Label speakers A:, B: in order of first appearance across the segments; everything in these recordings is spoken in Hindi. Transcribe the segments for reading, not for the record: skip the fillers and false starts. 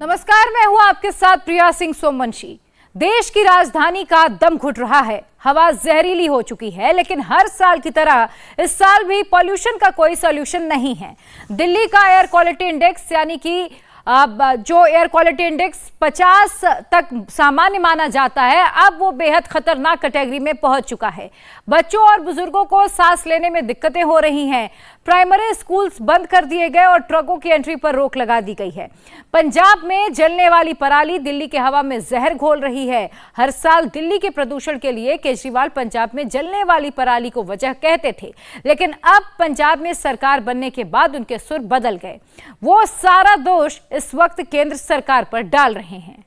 A: नमस्कार, मैं हूं आपके साथ प्रिया सिंह सोमवंशी। देश की राजधानी का दम घुट रहा है, हवा जहरीली हो चुकी है, लेकिन हर साल की तरह इस साल भी पॉल्यूशन का कोई सॉल्यूशन नहीं है। दिल्ली का एयर क्वालिटी इंडेक्स यानी कि जो एयर क्वालिटी इंडेक्स 50 तक सामान्य माना जाता है, अब वो बेहद खतरनाक कैटेगरी में पहुंच चुका है। बच्चों और बुजुर्गों को सांस लेने में दिक्कतें हो रही हैं। प्राइमरी स्कूल्स बंद कर दिए गए और ट्रकों की एंट्री पर रोक लगा दी गई है। पंजाब में जलने वाली पराली दिल्ली के हवा में जहर घोल रही है। हर साल दिल्ली के प्रदूषण के लिए केजरीवाल पंजाब में जलने वाली पराली को वजह कहते थे, लेकिन अब पंजाब में सरकार बनने के बाद उनके सुर बदल गए। वो सारा दोष इस वक्त केंद्र सरकार पर डाल रहे हैं।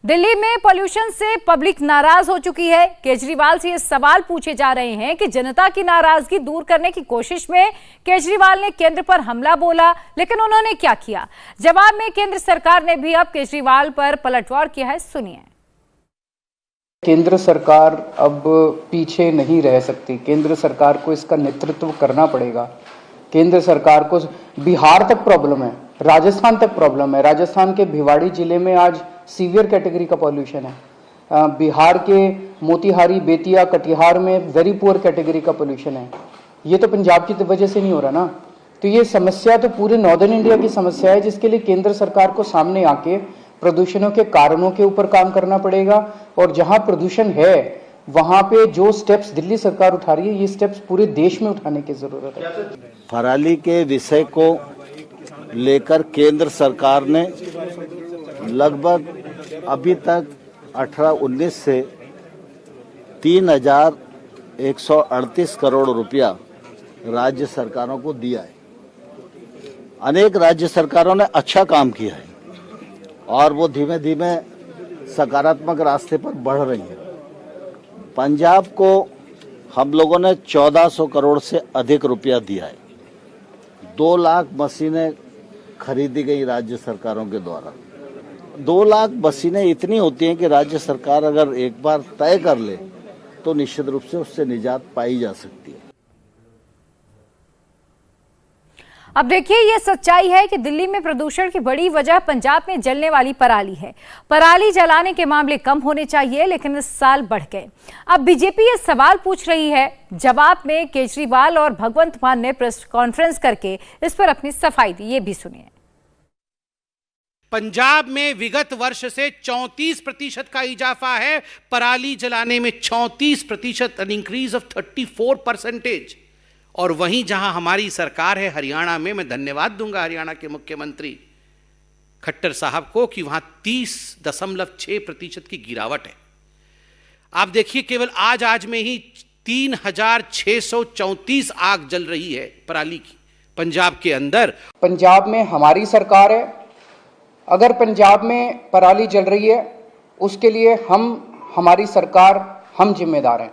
A: दिल्ली में पॉल्यूशन से पब्लिक नाराज हो चुकी है। केजरीवाल से ये सवाल पूछे जा रहे हैं कि जनता की नाराजगी दूर करने की कोशिश में केजरीवाल ने केंद्र पर हमला बोला, लेकिन उन्होंने क्या किया? जवाब में केंद्र सरकार ने भी अब केजरीवाल पर पलटवार किया है। सुनिए।
B: केंद्र सरकार अब पीछे नहीं रह सकती। केंद्र सरकार को इसका नेतृत्व करना पड़ेगा। केंद्र सरकार को बिहार तक प्रॉब्लम है, राजस्थान तक प्रॉब्लम है। राजस्थान के भिवाड़ी जिले में आज सीवियर कैटेगरी का पॉल्यूशन है। बिहार के मोतिहारी, बेतिया, कटिहार में वेरी पुअर कैटेगरी का पॉल्यूशन है। ये तो पंजाब की वजह से नहीं हो रहा ना। तो ये समस्या तो पूरे नॉर्दर्न इंडिया की समस्या है, जिसके लिए केंद्र सरकार को सामने आके प्रदूषणों के कारणों के ऊपर काम करना पड़ेगा। और जहां प्रदूषण है वहां पे जो स्टेप्स दिल्ली सरकार उठा रही है, ये स्टेप्स पूरे देश में उठाने की जरूरत है।
C: पराली के विषय को लेकर केंद्र सरकार ने लगभग अभी तक 18-19 से 3,138 करोड़ रुपया राज्य सरकारों को दिया है। अनेक राज्य सरकारों ने अच्छा काम किया है और वो धीमे धीमे सकारात्मक रास्ते पर बढ़ रही है। पंजाब को हम लोगों ने 1400 करोड़ से अधिक रुपया दिया है। 2 लाख मशीनें खरीदी गई राज्य सरकारों के द्वारा। 2 लाख मशीनें इतनी होती हैं कि राज्य सरकार अगर एक बार तय कर ले तो निश्चित रूप से उससे निजात पाई जा सकती है।
A: अब देखिए, ये सच्चाई है कि दिल्ली में प्रदूषण की बड़ी वजह पंजाब में जलने वाली पराली है। पराली जलाने के मामले कम होने चाहिए, लेकिन इस साल बढ़ गए। अब बीजेपी ये सवाल पूछ रही है। जवाब में केजरीवाल और भगवंत मान ने प्रेस कॉन्फ्रेंस करके इस पर अपनी सफाई दी। ये भी सुनिए।
D: पंजाब में विगत वर्ष से 34% का इजाफा है। पराली जलाने में 34%, एन इंक्रीज ऑफ 34%। और वहीं जहां हमारी सरकार है हरियाणा में, मैं धन्यवाद दूंगा हरियाणा के मुख्यमंत्री खट्टर साहब को कि वहां 30.6% की गिरावट है। आप देखिए, केवल आज में ही 3,634 आग जल रही है पराली की पंजाब के अंदर।
B: पंजाब में हमारी सरकार है। अगर पंजाब में पराली जल रही है, उसके लिए हमारी सरकार, हम जिम्मेदार हैं।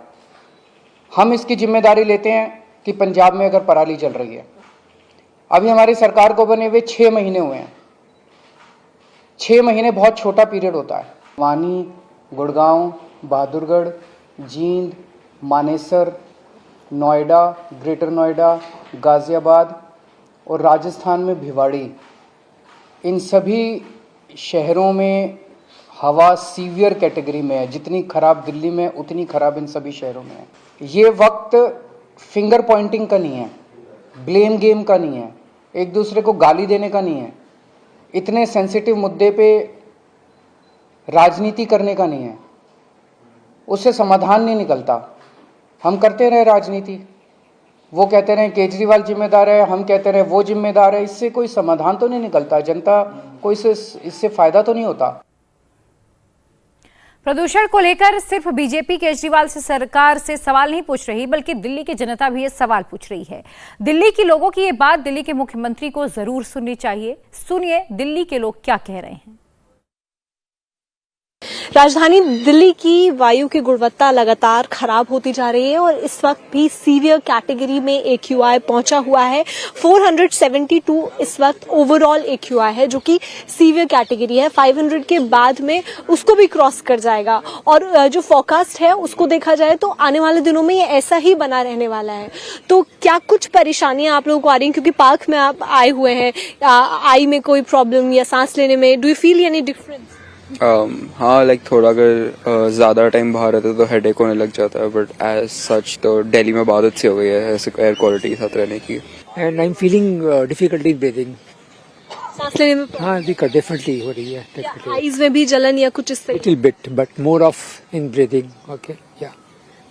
B: हम इसकी जिम्मेदारी लेते हैं कि पंजाब में अगर पराली जल रही है। अभी हमारी सरकार को बने हुए 6 महीने हुए हैं। 6 महीने बहुत छोटा पीरियड होता है। वानी, गुड़गांव, बहादुरगढ़, जींद, मानेसर, नोएडा, ग्रेटर नोएडा, गाजियाबाद और राजस्थान में भिवाड़ी, इन सभी शहरों में हवा सीवियर कैटेगरी में है। जितनी खराब दिल्ली में, उतनी खराब इन सभी शहरों में है। ये वक्त फिंगर पॉइंटिंग का नहीं है, ब्लेम गेम का नहीं है, एक दूसरे को गाली देने का नहीं है, इतने सेंसिटिव मुद्दे पे राजनीति करने का नहीं है। उससे समाधान नहीं निकलता। हम करते रहे राजनीति, वो कहते रहे केजरीवाल जिम्मेदार है, हम कहते रहे वो जिम्मेदार है। इससे कोई समाधान तो नहीं निकलता। जनता को इससे फायदा तो नहीं होता।
A: प्रदूषण को लेकर सिर्फ बीजेपी केजरीवाल से सरकार से सवाल नहीं पूछ रही, बल्कि दिल्ली की जनता भी ये सवाल पूछ रही है। दिल्ली के लोगों की ये बात दिल्ली के मुख्यमंत्री को जरूर सुननी चाहिए। सुनिए दिल्ली के लोग क्या कह रहे हैं।
E: राजधानी दिल्ली की वायु की गुणवत्ता लगातार खराब होती जा रही है और इस वक्त भी सीवियर कैटेगरी में AQI पहुंचा हुआ है। 472 इस वक्त ओवरऑल AQI है, जो कि सीवियर कैटेगरी है। 500 के बाद में उसको भी क्रॉस कर जाएगा और जो फोरकास्ट है उसको देखा जाए तो आने वाले दिनों में ये ऐसा ही बना रहने वाला है। तो क्या कुछ परेशानियां आप लोगों को आ रही हैं, क्योंकि पार्क में आप आए हुए हैं, आई में कोई प्रॉब्लम या सांस लेने में, do you feel any difference?
F: हाँ, लाइक थोड़ा अगर ज़्यादा टाइम बाहर रहते तो हेडेक होने लग जाता है, बट एज सच तो दिल्ली में आदत सी हो गई है ऐसे एयर क्वालिटी के साथ रहने की।
G: And I am feeling difficulty in breathing.
E: सांस लेने में
G: हाँ, दिक्कत डेफिनेटली हो रही है।
E: आईज में भी जलन या कुछ इस तरह?
G: Little bit, but more of in breathing. Okay, या।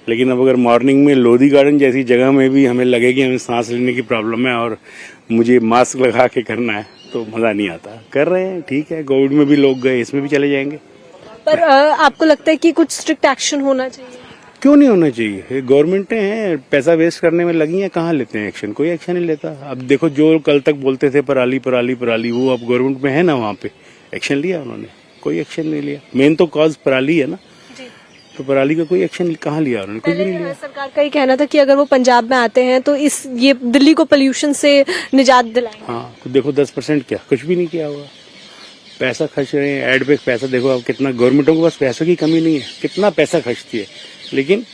H: लेकिन अब अगर मॉर्निंग में लोधी गार्डन जैसी जगह में भी हमें लगे कि हमें सांस लेने की प्रॉब्लम है और मुझे मास्क लगा के करना है तो मजा नहीं आता। कर रहे हैं, ठीक है, कोविड में भी लोग गए, इसमें भी चले जाएंगे।
E: पर आपको लगता है कि कुछ स्ट्रिक्ट एक्शन होना चाहिए?
H: क्यों नहीं होना चाहिए? गवर्नमेंटें हैं, पैसा वेस्ट करने में लगी हैं, कहाँ लेते हैं एक्शन? कोई एक्शन नहीं लेता। अब देखो, जो कल तक बोलते थे पराली पराली पराली, वो अब गवर्नमेंट में है ना, वहाँ पे एक्शन लिया उन्होंने? कोई एक्शन नहीं लिया। मेन तो कॉज पराली है ना, तो पराली का कोई एक्शन कहाँ लिया उन्होंने? कुछ भी नहीं लिया।
E: सरकार का ही कहना था कि अगर वो पंजाब में आते हैं तो ये दिल्ली को पोल्यूशन से निजात दिलाएंगे।
H: हाँ, तो देखो 10% क्या, कुछ भी नहीं किया हुआ। पैसा खर्च रहे हैं, एड पे पैसा देखो अब कितना। गवर्नमेंटों के पास पैसों की कमी नहीं है, कितना पैसा खर्चती है, लेकिन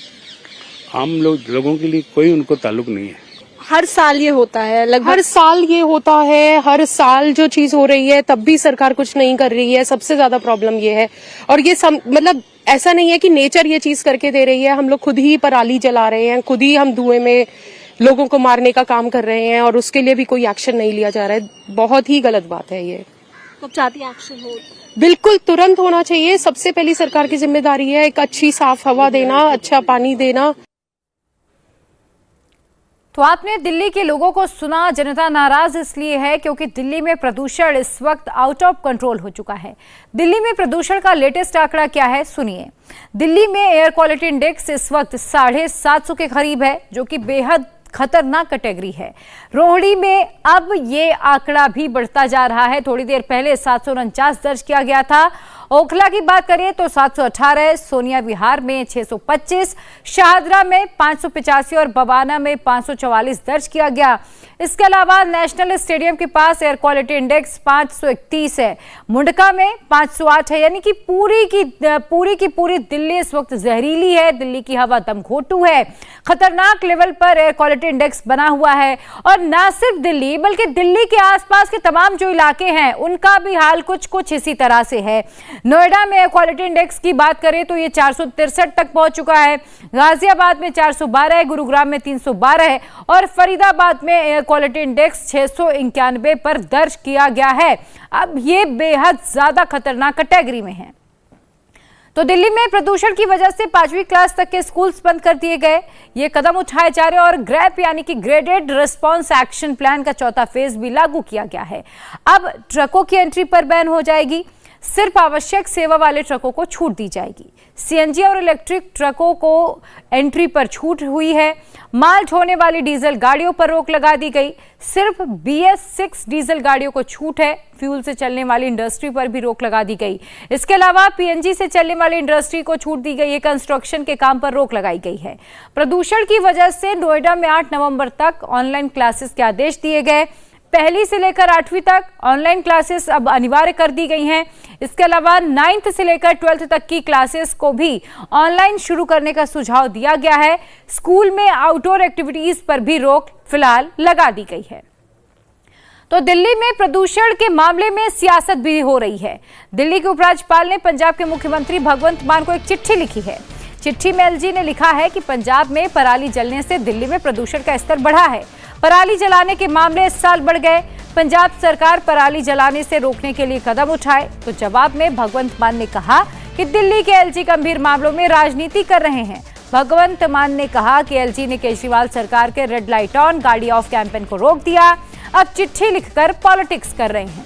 H: आम लोगों के लिए कोई उनको ताल्लुक नहीं है।
E: हर साल ये होता है, लगभग
I: हर साल ये होता है। हर साल जो चीज हो रही है तब भी सरकार कुछ नहीं कर रही है। सबसे ज्यादा प्रॉब्लम ये है। और ये मतलब ऐसा नहीं है कि नेचर ये चीज करके दे रही है, हम लोग खुद ही पराली जला रहे हैं, खुद ही हम धुएं में लोगों को मारने का काम कर रहे हैं और उसके लिए भी कोई एक्शन नहीं लिया जा रहा है। बहुत ही गलत बात है ये।
E: कब चाहती है एक्शन हो?
I: बिल्कुल तुरंत होना चाहिए। सबसे पहली सरकार की जिम्मेदारी है एक अच्छी साफ हवा देना, अच्छा पानी देना।
A: तो आपने दिल्ली के लोगों को सुना। जनता नाराज इसलिए है क्योंकि दिल्ली में प्रदूषण इस वक्त आउट ऑफ कंट्रोल हो चुका है। दिल्ली में प्रदूषण का लेटेस्ट आंकड़ा क्या है, सुनिए। दिल्ली में एयर क्वालिटी इंडेक्स इस वक्त 750 के करीब है, जो कि बेहद खतरनाक कैटेगरी है। रोहिणी में अब ये आंकड़ा भी बढ़ता जा रहा है। थोड़ी देर पहले 749 दर्ज किया गया था। ओखला की बात करें तो 718, सोनिया विहार में 625, शाहदरा में 585 और बवाना में 544 दर्ज किया गया। इसके अलावा नेशनल स्टेडियम के पास एयर क्वालिटी इंडेक्स 531 है, मुंडका में 508 है। यानी कि पूरी की पूरी दिल्ली इस वक्त जहरीली है। दिल्ली की हवा दमघोटू है, खतरनाक लेवल पर एयर क्वालिटी इंडेक्स बना हुआ है। और न सिर्फ दिल्ली बल्कि दिल्ली के आसपास के तमाम जो इलाके हैं उनका भी हाल कुछ इसी तरह से है। नोएडा में एयर क्वालिटी इंडेक्स की बात करें तो ये 463 तक पहुंच चुका है। गाजियाबाद में 412 है, गुरुग्राम में 312 है और फरीदाबाद में एयर क्वालिटी इंडेक्स 691 पर दर्ज किया गया है। अब ये बेहद ज्यादा खतरनाक कैटेगरी में है। तो दिल्ली में प्रदूषण की वजह से 5वीं क्लास तक के स्कूल्स बंद कर दिए गए। ये कदम उठाए जा रहे हैं और ग्रैप यानी कि ग्रेडेड रिस्पांस एक्शन प्लान का चौथा फेज भी लागू किया गया है। अब ट्रकों की एंट्री पर बैन हो जाएगी। सिर्फ आवश्यक सेवा वाले ट्रकों को छूट दी जाएगी। सीएनजी और इलेक्ट्रिक ट्रकों को एंट्री पर छूट हुई है। माल ढोने वाली डीजल गाड़ियों पर रोक लगा दी गई। सिर्फ BS6 डीजल गाड़ियों को छूट है। फ्यूल से चलने वाली इंडस्ट्री पर भी रोक लगा दी गई। इसके अलावा PNG से चलने वाली इंडस्ट्री को छूट दी गई है। कंस्ट्रक्शन के काम पर रोक लगाई गई है। प्रदूषण की वजह से नोएडा में 8 नवंबर तक ऑनलाइन क्लासेस के आदेश दिए गए। पहली से लेकर 8वीं तक ऑनलाइन क्लासेस अब अनिवार्य कर दी गई हैं। इसके अलावा 9th से लेकर 12th तक की क्लासेस को भी ऑनलाइन शुरू करने का सुझाव दिया गया है। स्कूल में आउटडोर एक्टिविटीज पर भी रोक फिलहाल लगा दी गई है। तो दिल्ली में प्रदूषण के मामले में सियासत भी हो रही है। दिल्ली के उपराज्यपाल ने पंजाब के मुख्यमंत्री भगवंत मान को एक चिट्ठी लिखी है। चिट्ठी में LG ने लिखा है कि पंजाब में पराली जलने से दिल्ली में प्रदूषण का स्तर बढ़ा है। पराली जलाने के मामले इस साल बढ़ गए। पंजाब सरकार पराली जलाने से रोकने के लिए कदम उठाए। तो जवाब में भगवंत मान ने कहा कि दिल्ली के LG गंभीर मामलों में राजनीति कर रहे हैं। भगवंत मान ने कहा कि LG ने केजरीवाल सरकार के रेड लाइट ऑन गाड़ी ऑफ कैंपेन को रोक दिया। अब चिट्ठी लिखकर पॉलिटिक्स कर रहे हैं।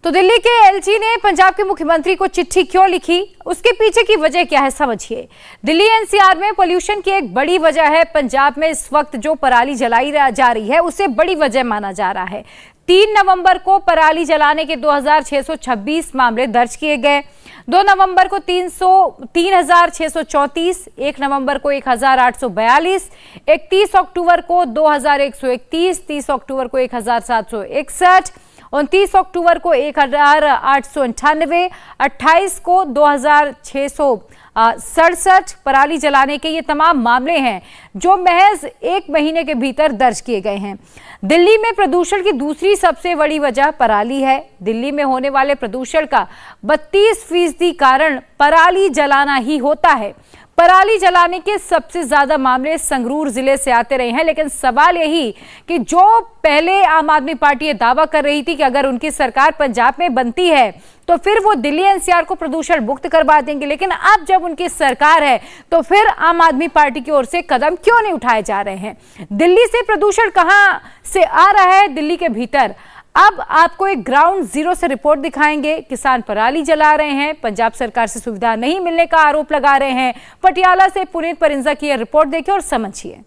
A: तो दिल्ली के एलजी ने पंजाब के मुख्यमंत्री को चिट्ठी क्यों लिखी, उसके पीछे की वजह क्या है, समझिए। दिल्ली एनसीआर में पोल्यूशन की एक बड़ी वजह है पंजाब में इस वक्त जो पराली जलाई जा रही है, उसे बड़ी वजह माना जा रहा है। 3 नवंबर को पराली जलाने के 2626 मामले दर्ज किए गए, 2 नवंबर को 3634, 1 नवंबर को 1842, 31 अक्टूबर को 2131, 30 अक्टूबर को 1761, 29 अक्टूबर को 1898, 28 को 2667 पराली जलाने के ये तमाम मामले हैं जो महज 1 महीने के भीतर दर्ज किए गए हैं। दिल्ली में प्रदूषण की दूसरी सबसे बड़ी वजह पराली है। दिल्ली में होने वाले प्रदूषण का 32% कारण पराली जलाना ही होता है। पराली जलाने के सबसे ज्यादा मामले संगरूर जिले से आते रहे हैं, लेकिन सवाल यही कि जो पहले आम आदमी पार्टी ये दावा कर रही थी कि अगर उनकी सरकार पंजाब में बनती है तो फिर वो दिल्ली एनसीआर को प्रदूषण मुक्त करवा देंगे, लेकिन अब जब उनकी सरकार है तो फिर आम आदमी पार्टी की ओर से कदम क्यों नहीं उठाए जा रहे हैं। दिल्ली से प्रदूषण कहां से आ रहा है, दिल्ली के भीतर। अब आपको एक ग्राउंड जीरो से रिपोर्ट दिखाएंगे। किसान पराली जला रहे हैं, पंजाब सरकार से सुविधा नहीं मिलने का आरोप लगा रहे हैं। पटियाला से पुनीत परिंजा की यह रिपोर्ट देखिए और समझिए।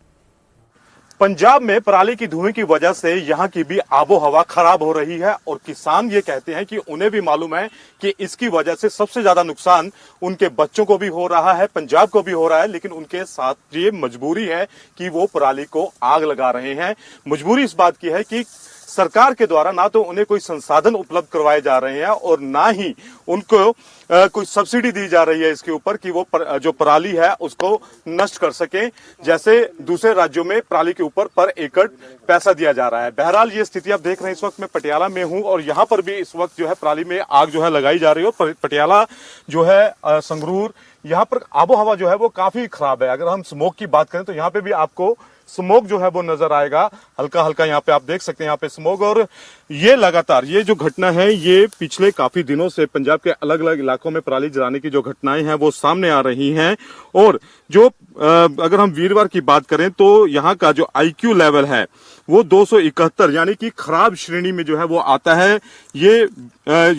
J: पंजाब में पराली की धुएं की वजह से यहाँ की भी आबो हवा खराब हो रही है और किसान ये कहते हैं कि उन्हें भी मालूम है कि इसकी वजह से सबसे ज्यादा नुकसान उनके बच्चों को भी हो रहा है, पंजाब को भी हो रहा है, लेकिन उनके साथ ये मजबूरी है कि वो पराली को आग लगा रहे हैं। मजबूरी इस बात की है कि सरकार के द्वारा ना तो उन्हें कोई संसाधन उपलब्ध करवाए जा रहे हैं और ना ही उनको कोई सब्सिडी दी जा रही है इसके ऊपर कि वो जो पराली है उसको नष्ट कर सके, जैसे दूसरे राज्यों में पराली के ऊपर पर एकड़ पैसा दिया जा रहा है। बहरहाल ये स्थिति आप देख रहे हैं। इस वक्त मैं पटियाला में हूं और यहाँ पर भी इस वक्त जो है पराली में आग जो है लगाई जा रही है। पटियाला जो है संगरूर, यहाँ पर आबो हवा जो है वो काफी खराब है। अगर हम स्मोक की बात करें तो यहाँ पे भी आपको स्मोक जो है वो नजर आएगा, हल्का हल्का यहाँ पे आप देख सकते हैं यहाँ पे स्मोक। और ये लगातार ये जो घटना है ये पिछले काफी दिनों से पंजाब के अलग अलग इलाकों में पराली जलाने की जो घटनाएं हैं वो सामने आ रही हैं। और जो अगर हम वीरवार की बात करें तो यहाँ का जो IQ लेवल है वो 271 यानी कि खराब श्रेणी में जो है वो आता है। ये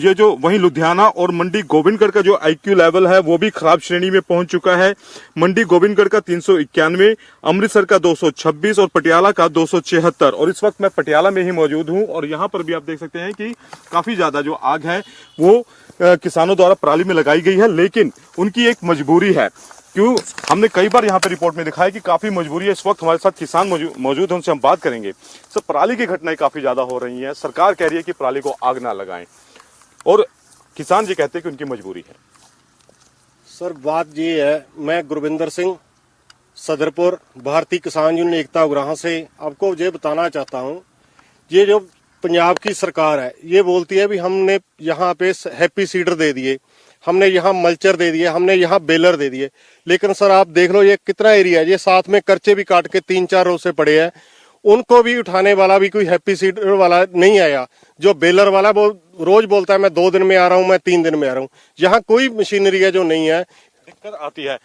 J: जो वहीं लुधियाना और मंडी गोविंदगढ़ का जो IQ लेवल है वो भी खराब श्रेणी में पहुंच चुका है। मंडी गोविंदगढ़ का 391, अमृतसर का 226 और पटियाला का 276। और इस वक्त मैं पटियाला में ही मौजूद हूं और यहाँ पर भी आप देख सकते हैं कि काफी ज्यादा जो आग है वो किसानों द्वारा पराली में लगाई गई है, लेकिन उनकी एक मजबूरी है। क्यों, हमने कई बार यहाँ पे रिपोर्ट में दिखाया कि काफी मजबूरी है। इस वक्त हमारे साथ किसान मौजूद हैं, उनसे हम बात करेंगे। सर, पराली की घटनाएं काफी ज्यादा हो रही हैं, सरकार कह रही है कि पराली को आग ना लगाएं और किसान ये कहते हैं कि उनकी मजबूरी है।
K: सर, बात ये है, मैं गुरविंदर सिंह सदरपुर भारतीय किसान यूनियन एकता उग्राह से आपको ये बताना चाहता हूँ। ये जो पंजाब की सरकार है ये बोलती है भी हमने यहाँ पे हैप्पी सीडर दे दिए, हमने यहाँ मल्चर दे दिए, हमने यहाँ बेलर दे दिए, लेकिन सर आप देख लो ये कितना एरिया है, ये साथ में कर्चे भी काट के 3-4 रोज से पड़े हैं, उनको भी उठाने वाला भी कोई हैप्पी सीडर वाला नहीं आया। जो बेलर वाला वो रोज बोलता है मैं 2 दिन में आ रहा हूँ, मैं 3 दिन में आ रहा हूँ। यहाँ कोई मशीनरी है जो नहीं है,
J: दिक्कत आती है।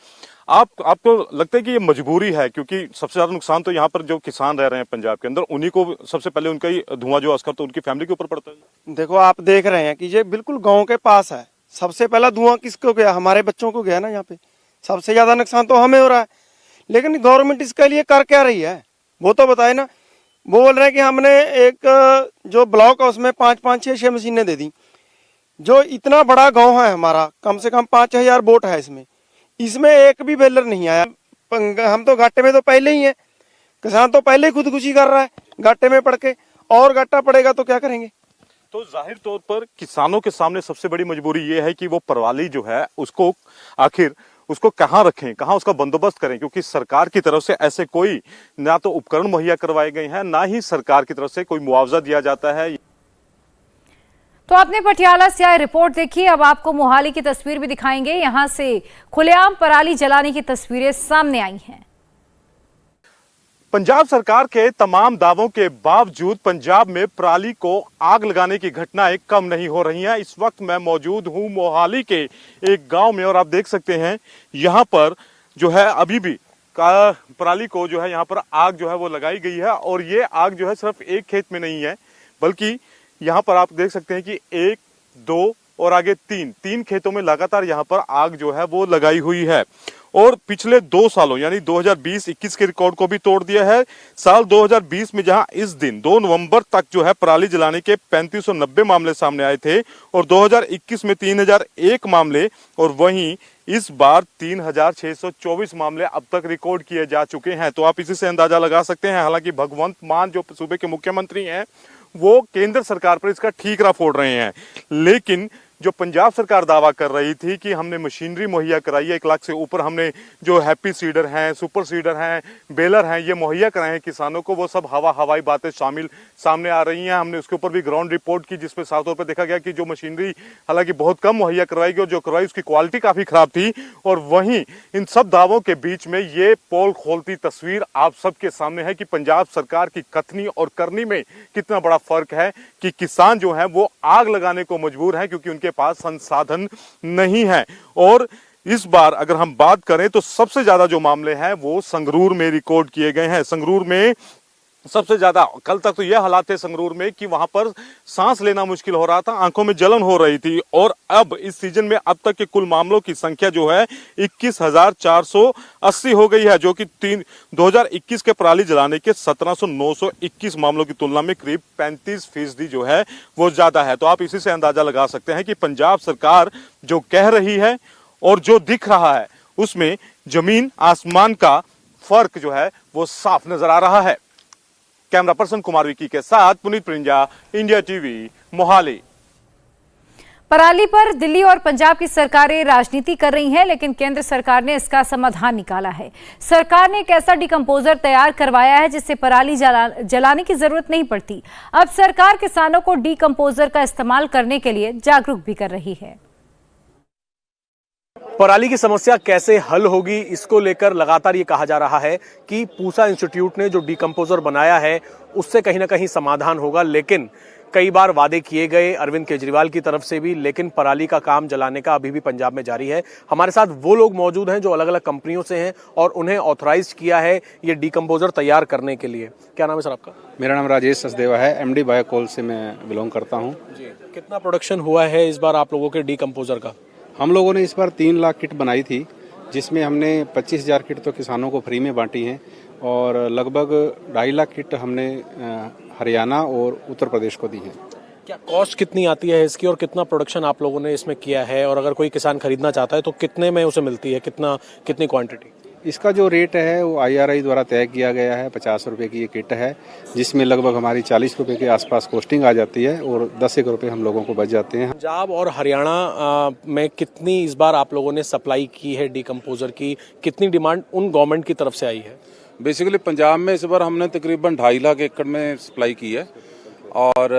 J: आपको लगता है कि ये मजबूरी है, क्योंकि सबसे ज्यादा नुकसान तो यहाँ पर जो किसान रह रहे हैं पंजाब के अंदर, उन्हीं को सबसे पहले उनका ही धुआं जो असर तो उनकी फैमिली के ऊपर पड़ता है।
L: देखो आप देख रहे हैं कि ये बिल्कुल गांव के पास है, सबसे पहला धुआं किसको गया, हमारे बच्चों को गया ना। यहाँ पे सबसे ज्यादा नुकसान तो हमें हो रहा है, लेकिन गवर्नमेंट इसके लिए कर क्या रही है वो तो बताए ना। वो बोल रहे हैं कि हमने एक जो ब्लॉक है उसमें 5-5, 6-6 मशीनें दे दी। जो इतना बड़ा गांव है हमारा, कम से कम 5000 वोट है इसमें एक भी बेलर नहीं आया। हम तो घाटे में तो पहले ही है, किसान तो पहले ही खुदकुशी कर रहा है घाटे में पड़ के, और घाटा पड़ेगा तो क्या करेंगे।
J: तो जाहिर तौर पर किसानों के सामने सबसे बड़ी मजबूरी ये है कि वो पराली जो है उसको आखिर उसको कहाँ रखें, कहाँ उसका बंदोबस्त करें, क्योंकि सरकार की तरफ से ऐसे कोई ना तो उपकरण मुहैया करवाए गए हैं, ना ही सरकार की तरफ से कोई मुआवजा दिया जाता है।
A: तो आपने पटियाला से आए रिपोर्ट देखी, अब आपको मोहाली की तस्वीर भी दिखाएंगे। यहां से खुलेआम पराली जलाने की तस्वीरें सामने आई हैं।
J: पंजाब सरकार के तमाम दावों के बावजूद पंजाब में पराली को आग लगाने की घटनाएं कम नहीं हो रही हैं। इस वक्त मैं मौजूद हूं मोहाली के एक गांव में और आप देख सकते हैं यहां पर जो है अभी भी पराली को जो है यहां पर आग जो है वो लगाई गई है। और ये आग जो है सिर्फ एक खेत में नहीं है, बल्कि यहाँ पर आप देख सकते हैं कि एक 2 और आगे 3 खेतों में लगातार यहाँ पर आग जो है वो लगाई हुई है और पिछले 2 सालों यानी 2020-21 के रिकॉर्ड को भी तोड़ दिया है। साल 2020 में जहां इस दिन 2 नवंबर तक जो है पराली जलाने के 3590 मामले सामने आए थे और 2021 में 3001 मामले और वहीं इस बार 3624 मामले अब तक रिकॉर्ड किए जा चुके हैं। तो आप इसी से अंदाजा लगा सकते हैं। हालांकि भगवंत मान जो सूबे के मुख्यमंत्री हैं वो केंद्र सरकार पर इसका ठीकरा फोड़ रहे हैं, लेकिन जो पंजाब सरकार दावा कर रही थी कि हमने मशीनरी मुहैया कराई है, 1 लाख से ऊपर हमने जो हैप्पी सीडर हैं, सुपर सीडर हैं, बेलर हैं, ये मुहैया कराए हैं किसानों को, वो सब हवाई बातें शामिल सामने आ रही हैं। हमने उसके ऊपर भी ग्राउंड रिपोर्ट की जिसमें साफ तौर पर देखा गया कि जो मशीनरी हालांकि बहुत कम मुहैया करवाई गई और जो करवाई उसकी क्वालिटी काफी खराब थी। और वहीं इन सब दावों के बीच में ये पोल खोलती तस्वीर आप सबके सामने है कि पंजाब सरकार की कथनी और करनी में कितना बड़ा फर्क है कि किसान जो है वो आग लगाने को मजबूर है क्योंकि उनके पास संसाधन नहीं है। और इस बार अगर हम बात करें तो सबसे ज्यादा जो मामले हैं वो संगरूर में रिकॉर्ड किए गए हैं। संगरूर में सबसे ज्यादा, कल तक तो यह हालात थे संगरूर में कि वहां पर सांस लेना मुश्किल हो रहा था, आंखों में जलन हो रही थी। और अब इस सीजन में अब तक के कुल मामलों की संख्या जो है 21,480 हो गई है, जो कि 2021 के पराली जलाने के 17,921 मामलों की तुलना में करीब 35% जो है वो ज्यादा है। तो आप इसी से अंदाजा लगा सकते हैं कि पंजाब सरकार जो कह रही है और जो दिख रहा है उसमें जमीन आसमान का फर्क जो है वो साफ नजर आ रहा है। कैमरा पर्सन कुमार विकी के साथ पुनीत प्रिंजा, इंडिया टीवी, मोहाली।
A: पराली पर दिल्ली और पंजाब की सरकारें राजनीति कर रही हैं, लेकिन केंद्र सरकार ने इसका समाधान निकाला है। सरकार ने एक ऐसा डिकम्पोजर तैयार करवाया है जिससे पराली जलाने की जरूरत नहीं पड़ती। अब सरकार किसानों को डिकम्पोजर का इस्तेमाल करने के लिए जागरूक भी कर रही है।
M: पराली की समस्या कैसे हल होगी, इसको लेकर लगातार ये कहा जा रहा है कि पूसा इंस्टीट्यूट ने जो डिकम्पोजर बनाया है उससे कहीं ना कहीं समाधान होगा। लेकिन कई बार वादे किए गए अरविंद केजरीवाल की तरफ से भी, लेकिन पराली का काम जलाने का अभी भी पंजाब में जारी है। हमारे साथ वो लोग मौजूद हैं जो अलग अलग कंपनियों से हैं और उन्हें ऑथराइज किया है ये डिकम्पोजर तैयार करने के लिए। क्या नाम है सर आपका?
N: मेरा नाम राजेश सचदेवा है, एमडी बायोकोल से मैं बिलोंग करता हूँ।
M: जी, कितना प्रोडक्शन हुआ है इस बार आप लोगों के डिकम्पोजर का?
N: हम लोगों ने इस बार 3 लाख किट बनाई थी, जिसमें हमने 25,000 किट तो किसानों को फ्री में बांटी हैं और लगभग 2.5 लाख किट हमने हरियाणा और उत्तर प्रदेश को दी है।
M: क्या कॉस्ट कितनी आती है इसकी और कितना प्रोडक्शन आप लोगों ने इसमें किया है, और अगर कोई किसान खरीदना चाहता है तो कितने में उसे मिलती है, कितनी क्वांटिटी?
N: इसका जो रेट है वो IRI द्वारा तय किया गया है। 50 रुपये की ये किट है, जिसमें लगभग हमारी 40 रुपये के आसपास कॉस्टिंग आ जाती है और 10 रुपये हम लोगों को बच जाते हैं।
M: पंजाब और हरियाणा में कितनी इस बार आप लोगों ने सप्लाई की है डिकम्पोजर की, कितनी डिमांड उन गवर्नमेंट की तरफ से आई है?
O: बेसिकली पंजाब में इस बार हमने तकरीबन 2.5 लाख एकड़ में सप्लाई की है और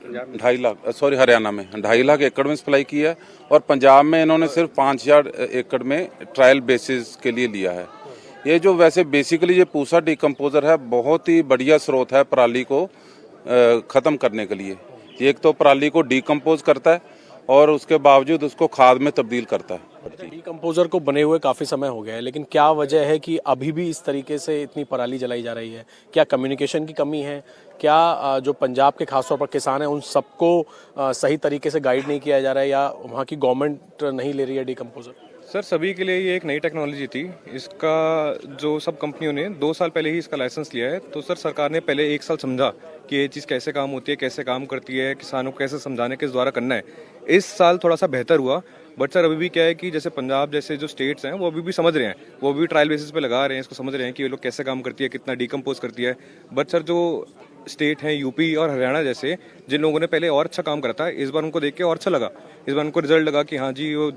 O: 2.5 लाख हरियाणा में 2.5 लाख एकड़ में सप्लाई की है और पंजाब में इन्होंने सिर्फ 5,000 एकड़ में ट्रायल बेसिस के लिए लिया है। ये जो वैसे बेसिकली ये पूसा डिकम्पोजर है बहुत ही बढ़िया स्रोत है पराली को ख़त्म करने के लिए। एक तो पराली को डिकम्पोज करता है और उसके बावजूद उसको खाद में तब्दील करता है।
M: डिकम्पोजर को बने हुए काफ़ी समय हो गया है, लेकिन क्या वजह है कि अभी भी इस तरीके से इतनी पराली जलाई जा रही है? क्या कम्युनिकेशन की कमी है? क्या जो पंजाब के खासतौर पर किसान हैं उन सबको सही तरीके से गाइड नहीं किया जा रहा है, या वहाँ की गवर्नमेंट नहीं ले रही है डिकम्पोजर?
F: सर सभी के लिए ये एक नई टेक्नोलॉजी थी। इसका जो सब कंपनियों ने 2 साल पहले ही इसका लाइसेंस लिया है, तो सर सरकार ने पहले 1 साल समझा कि ये चीज़ कैसे काम होती है, कैसे काम करती है, किसानों को कैसे समझाने के द्वारा करना है। इस साल थोड़ा सा बेहतर हुआ, बट सर अभी भी क्या है कि जैसे पंजाब जैसे जो स्टेट्स हैं वो अभी भी समझ रहे हैं, वो भी ट्रायल बेसिस पे लगा रहे हैं, इसको समझ रहे हैं कि ये लोग कैसे काम करती है, कितना डिकम्पोज करती है। बट सर जो स्टेट हैं यूपी और हरियाणा जैसे, जिन लोगों ने पहले और अच्छा काम करा था, इस बार उनको देख के और अच्छा लगा। इस बार उनको रिजल्ट लगा कि हाँ जी, वो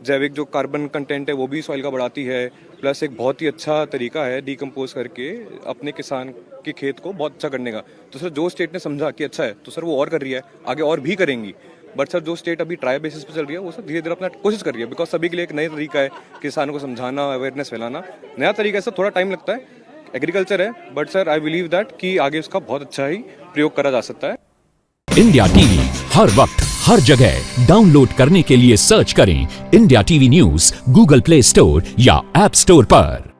F: जैविक जो कार्बन कंटेंट है वो भी सॉइल का बढ़ाती है, प्लस एक बहुत ही अच्छा तरीका है डिकम्पोज करके अपने किसान के खेत को बहुत अच्छा करने का। तो सर जो स्टेट ने समझा कि अच्छा है तो सर वो और कर रही है, आगे और भी करेंगी। बट सर जो स्टेट अभी ट्रायल बेसिस पे चल रही है वो सर धीरे धीरे अपना कोशिश कर रही है, बिकॉज सभी के लिए एक नया तरीका है किसानों को समझाना, अवेयरनेस फैलाना। नया तरीका है, थोड़ा टाइम लगता है, एग्रीकल्चर है, but sir I believe that कि आगे उसका बहुत अच्छा ही प्रयोग करा जा सकता है।
P: इंडिया टीवी हर वक्त हर जगह डाउनलोड करने के लिए सर्च करें India TV news Google play store या ऐप स्टोर पर।